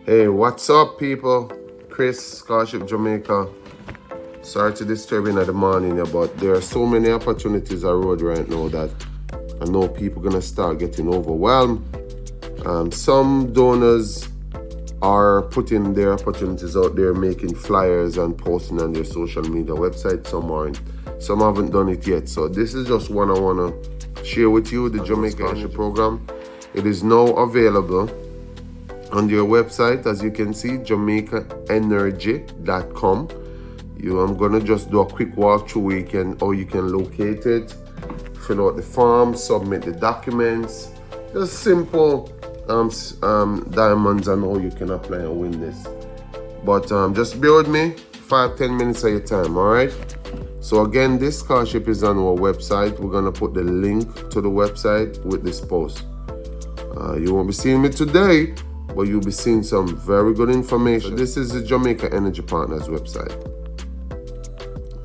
Hey, what's up, people? Chris, Scholarship Jamaica. Sorry to disturb you in the morning, but there are so many opportunities on road right now that I know people gonna start getting overwhelmed. Some donors are putting their opportunities out there, making flyers and posting on their social media website. Some haven't done it yet. So this is just one I wanna share with you, the Jamaica Energy Program. It is now available on your website, as you can see, jamaicaenergy.com. I'm gonna just do a quick walkthrough where you can locate it, fill out the form, submit the documents. Just simple diamonds and how you can apply and win this. But just bear with me, 5-10 minutes of your time, all right? So again, this scholarship is on our website. We're gonna put the link to the website with this post. You won't be seeing me today, but you'll be seeing some very good information. So this is the Jamaica Energy Partners website.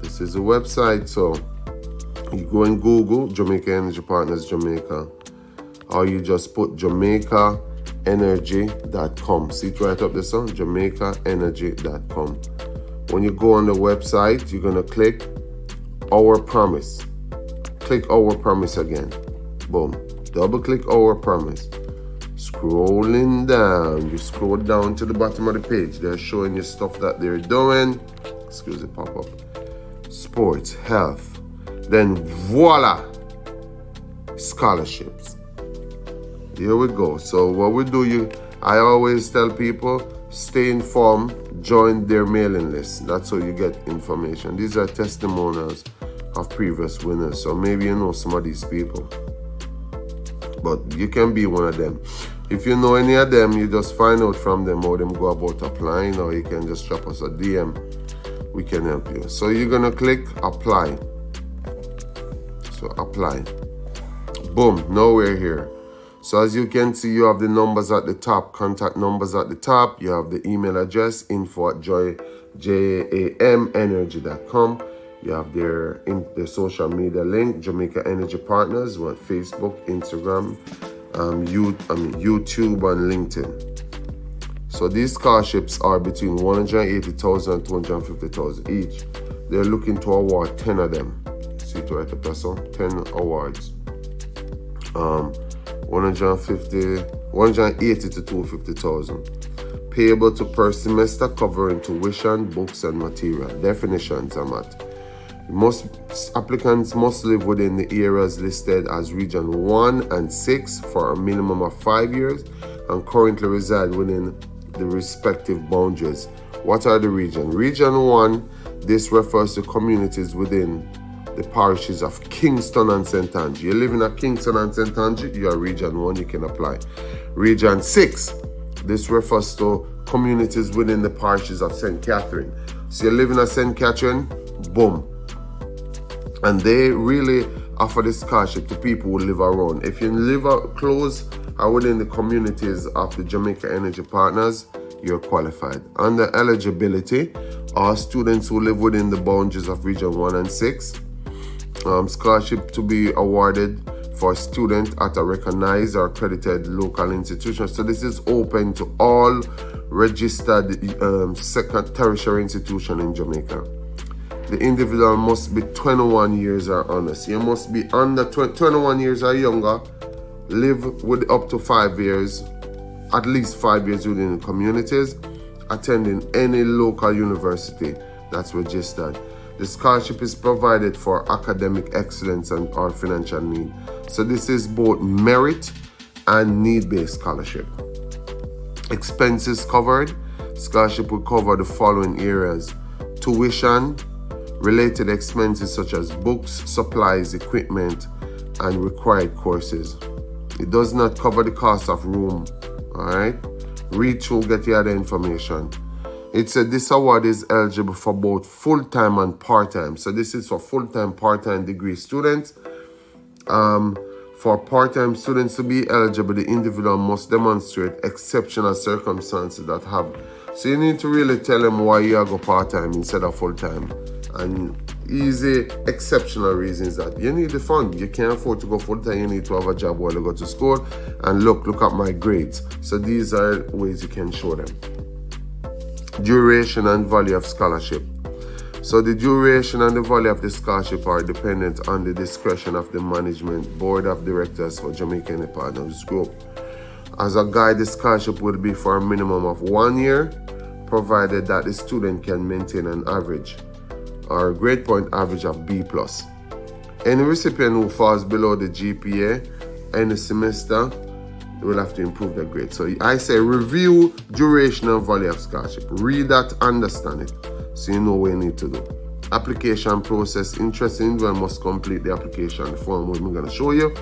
This is the website, so you go and Google Jamaica Energy Partners Jamaica, or you just put jamaicaenergy.com. See it right up there, son? jamaicaenergy.com. When you go on the website, you're gonna click Our Promise. Click Our Promise again. Boom. Double click Our Promise. Scrolling down, you scroll down to the bottom of the page. They're showing you stuff that they're doing. Excuse the pop up. Sports, health. Then voila, scholarships. Here we go. So what we do, I always tell people, stay informed, join their mailing list. That's how you get information. These are testimonials of previous winners. So maybe you know some of these people, but you can be one of them. If you know any of them, you just find out from them how them go about applying, or you can just drop us a DM. We can help you. So you're gonna click apply. So apply. Boom, now we're here. So as you can see, you have the numbers at the top, contact numbers at the top. You have the email address, info@jamenergy.com. You have their social media link, Jamaica Energy Partners, on Facebook, Instagram, YouTube, and LinkedIn. So these scholarships are between 180,000 and 250,000 each. They're looking to award 10 of them. See it right up there, so 10 awards. 180 to 250,000. Payable to per semester, covering tuition, books, and material. Definitions are met. Most applicants must live within the areas listed as Region 1 and 6 for a minimum of 5 years and currently reside within the respective boundaries. What are the regions? Region 1, this refers to communities within the parishes of Kingston and St. Ange. You live in Kingston and St. Ange, you are Region 1, you can apply. Region 6, this refers to communities within the parishes of St. Catherine. So you live in St. Catherine, boom. And they really offer this scholarship to people who live around. If you live close or within the communities of the Jamaica Energy Partners, you're qualified. Under eligibility, are students who live within the boundaries of Region 1 and 6. Scholarship to be awarded for a student at a recognized or accredited local institution. So this is open to all registered second tertiary institution in Jamaica. The individual must be 21 years or under. So you must be under 21 years or younger, live with up to 5 years, at least 5 years within the communities, attending any local university that's registered. The scholarship is provided for academic excellence and or financial need. So this is both merit and need-based scholarship. Expenses covered. Scholarship will cover the following areas: tuition, related expenses such as books, supplies, equipment, and required courses. It does not cover the cost of room, all right? Read through, get the other information. It said this award is eligible for both full-time and part-time. So this is for full-time, part-time degree students. For part-time students to be eligible, the individual must demonstrate exceptional circumstances that have. So you need to really tell them why you go part-time instead of full-time. And easy exceptional reasons that you need the fund. You can't afford to go full time. You need to have a job while you go to school. And look at my grades. So these are ways you can show them. Duration and value of scholarship. So the duration and the value of the scholarship are dependent on the discretion of the management board of directors for Jamaica Energy Partners Group. As a guide, the scholarship will be for a minimum of 1 year, provided that the student can maintain an average or grade point average of B+. Any recipient who falls below the GPA any semester will have to improve their grade. So I say review duration and value of scholarship. Read that, understand it, so you know what you need to do. Application process. Interested individual must complete the application form, what I'm going to show you,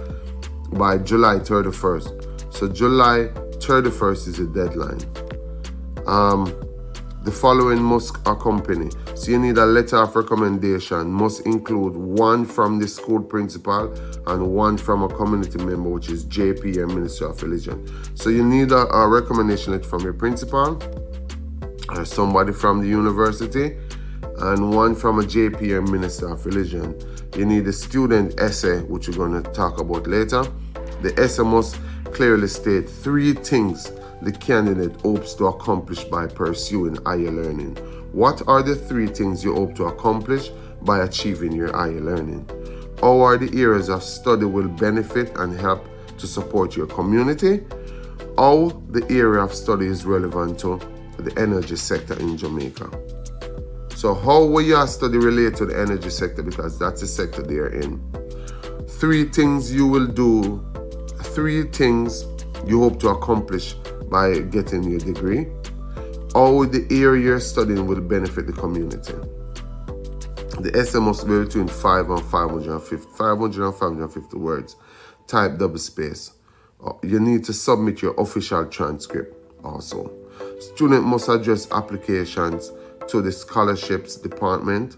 by July 31st. So July 31st is the deadline. The following must accompany. So you need a letter of recommendation, must include one from the school principal and one from a community member, which is JP and Minister of Religion. So you need a recommendation letter from your principal or somebody from the university and one from a JP and Minister of Religion. You need a student essay, which we're going to talk about later. The essay must clearly state 3 things the candidate hopes to accomplish by pursuing higher learning. What are the 3 things you hope to accomplish by achieving your higher learning? How are the areas of study will benefit and help to support your community? How the area of study is relevant to the energy sector in Jamaica. So how will your study relate to the energy sector, because that's the sector they're in. 3 things you will do, 3 things you hope to accomplish by getting your degree. How the area you're studying will benefit the community. The essay must be between 500 and 550 words. Type double space. You need to submit your official transcript also. Student must address applications to the scholarships department,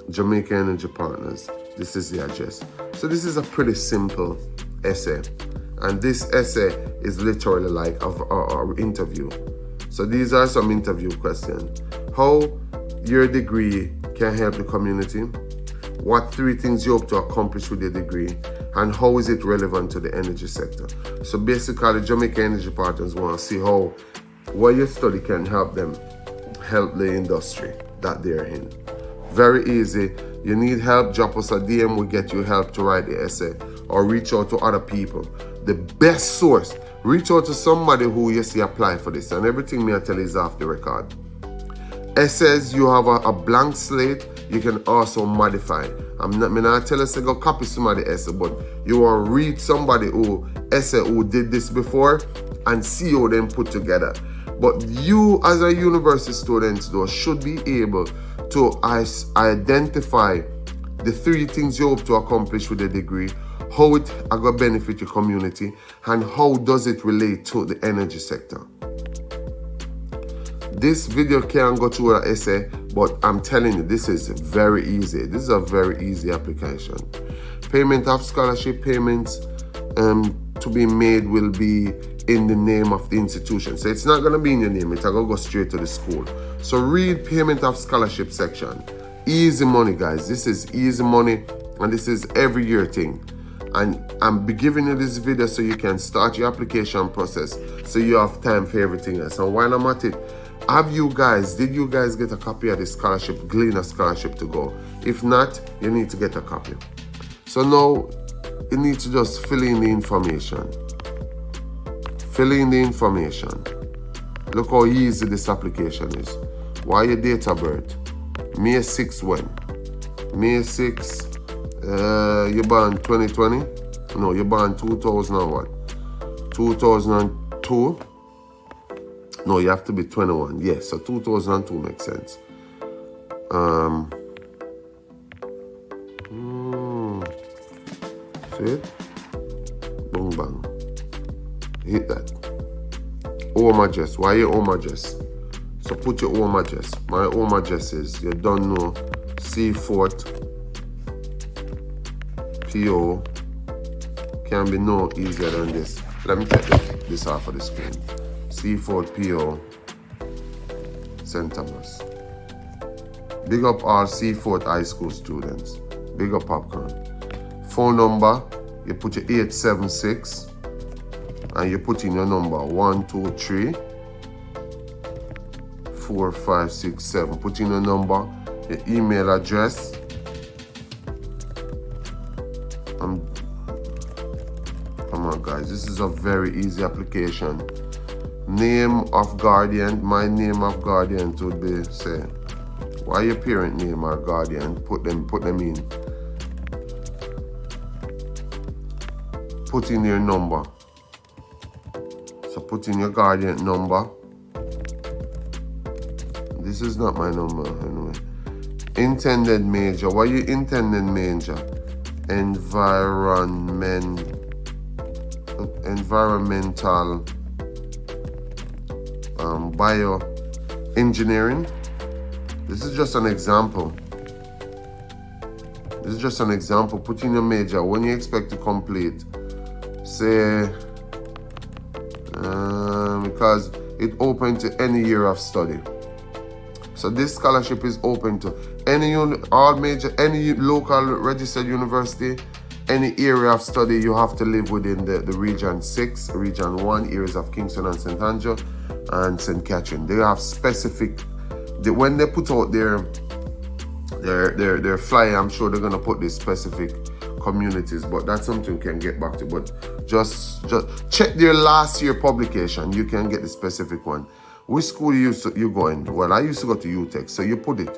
Jamaica Energy Partners. This is the address. So this is a pretty simple essay. And this essay is literally like our interview. So these are some interview questions. How your degree can help the community? What 3 things you hope to accomplish with your degree? And how is it relevant to the energy sector? So basically, Jamaica Energy Partners want to see how what your study can help them help the industry that they're in. Very easy. You need help, drop us a DM, we'll get you help to write the essay, or reach out to other people. The best source, reach out to somebody who you see apply for this, and everything me I tell is off the record. Essays, you have a blank slate, you can also modify. I'm not tell us to go copy somebody essay, but you want to read somebody who did this before and see how them put together. But you as a university student though should be able to identify the 3 things you hope to accomplish with a degree, how it are going to benefit your community, and how does it relate to the energy sector. This video can't go through an essay, but I'm telling you, this is very easy. This is a very easy application. Payment of scholarship payments to be made will be in the name of the institution. So it's not going to be in your name. It's going to go straight to the school. So read payment of scholarship section. Easy money, guys. This is easy money, and this is every year thing. And I'm giving you this video so you can start your application process, so you have time for everything else. And while I'm at it, did you guys get a copy of the scholarship, Gleaner scholarship to go? If not, you need to get a copy. So now you need to just fill in the information. Fill in the information. Look how easy this application is. Why your date of birth? May 6 when? May 6, you're born 2020? No, you're born 2000 and what? 2002? No, you have to be 21. Yes, so 2002 makes sense. See it? Boom, bang. Hit that. Home address. Why your home address? So put your home address. My home address is, you don't know, Seafort PO. Can be no easier than this. Let me take this off of the screen. Seafort PO, St. Thomas. Big up all Seaforth High School students. Big up Popcorn. Phone number, you put your 876 and you put in your number 123 4567. Put in your number, your email address. Come on guys, this is a very easy application. Name of guardian, my name of guardian would be, say, why your parent name or guardian, put them in. Put in your number. So put in your guardian number. This is not my number anyway. Intended major, what you intended major? Environmental bioengineering. This is just an example. Put in your major. When you expect to complete, say, because it's open to any year of study. So this scholarship is open to any local registered university, any area of study. You have to live within the region 6, region 1 areas of Kingston and St. Andrew and St. Catherine. They have specific, when they put out their flyer, I'm sure they're gonna put the specific communities, but that's something we can get back to. But just check their last year publication. You can get the specific one. Which school you going? Well, I used to go to UTech, so you put it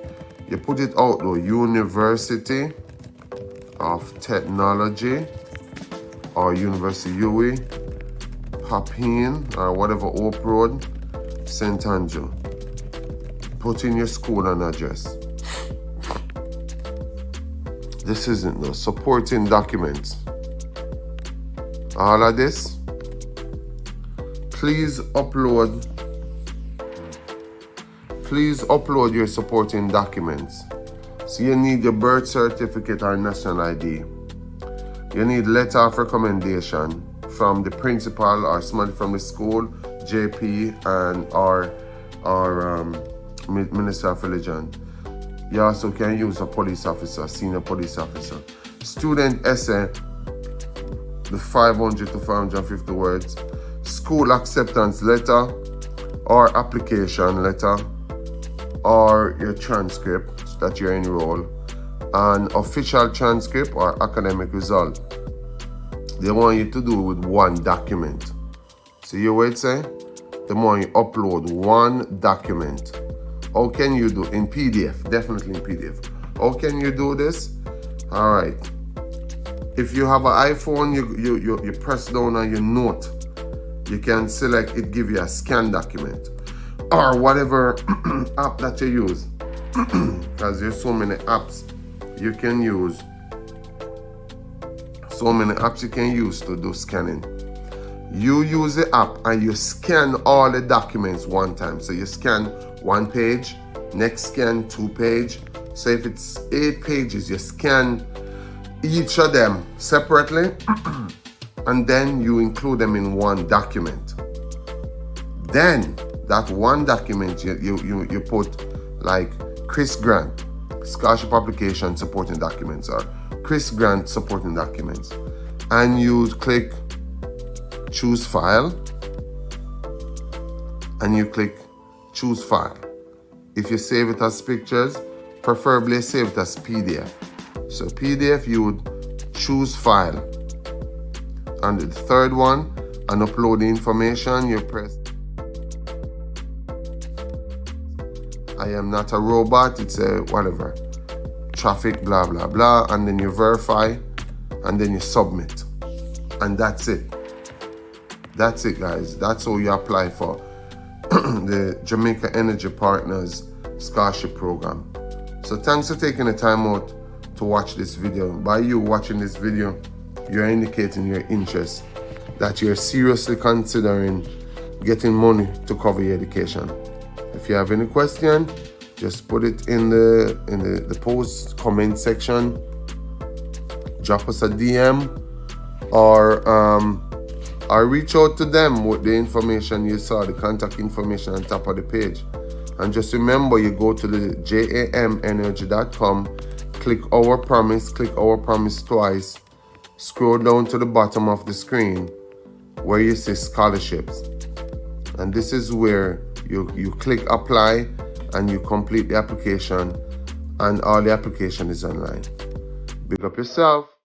out though. University of Technology or University UE, Papine or whatever, Oak Road, St. Andrew. Put in your school and address. This isn't though. Supporting documents. All of this. Please upload your supporting documents. So you need your birth certificate or national ID. You need letter of recommendation from the principal or somebody from the school, JP and or Minister of Religion. You also can use a police officer, senior police officer. Student essay, the 500 to 550 words. School acceptance letter or application letter, or your transcript that you're enrolled, an official transcript or academic result. They want you to do it with one document. See your way say? They want you upload one document. How can you do in PDF? Definitely in PDF. How can you do this? All right. If you have an iPhone, you press down on your note. You can select it, give you a scan document or whatever app that you use. Because there's so many apps you can use. So many apps you can use to do scanning. You use the app and you scan all the documents one time. So you scan 1 page, next scan 2 page. So if it's 8 pages, you scan each of them separately and then you include them in one document. Then that one document you put like Chris Grant, scholarship application supporting documents, or Chris Grant supporting documents, and you click choose file and you click choose file. If you save it as pictures, preferably save it as PDF. So PDF, you would choose file. And the third one, and upload the information, you press I am not a robot, it's a whatever, traffic, blah, blah, blah, and then you verify, and then you submit. And that's it. That's it, guys. That's how you apply for the Jamaica Energy Partners scholarship program. So thanks for taking the time out to watch this video. By you watching this video, you're indicating your interest, that you're seriously considering getting money to cover your education. If you have any question, just put it in the post comment section. Drop us a DM or reach out to them with the information you saw, the contact information on top of the page. And just remember, you go to the jamenergy.com, click Our Promise, twice, scroll down to the bottom of the screen where you see scholarships. And this is where you click apply and you complete the application, and all the application is online. Big up yourself.